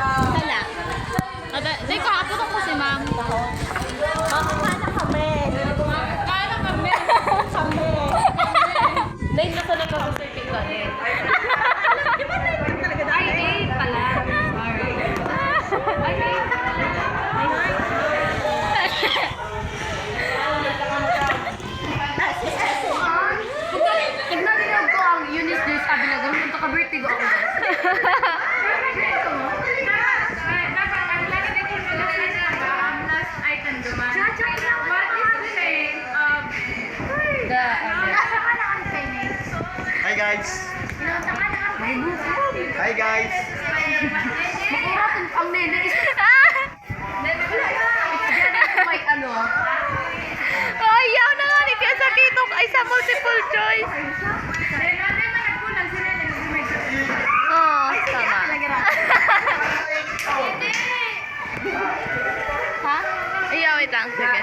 Hala. Hindi ko kakaputok ko si ma'am. Makakana kami. Kaya kami. Kami. Dahil na sa nagkakaserting ka eh. Di ba na talaga dahil? Ay, 8 pala. Sorry. Ay, 8. Tignan din ko ang Eunice Joyce Abila. Ganun ito ka-birthday ko ako. Hi guys. Hi guys. Makuratin ang nene. May ano. Ay, yaw na nga ni Tia sa kitok. Ay, sa multiple choice. Oo, tama. Ha? Iya, wait lang. Sige.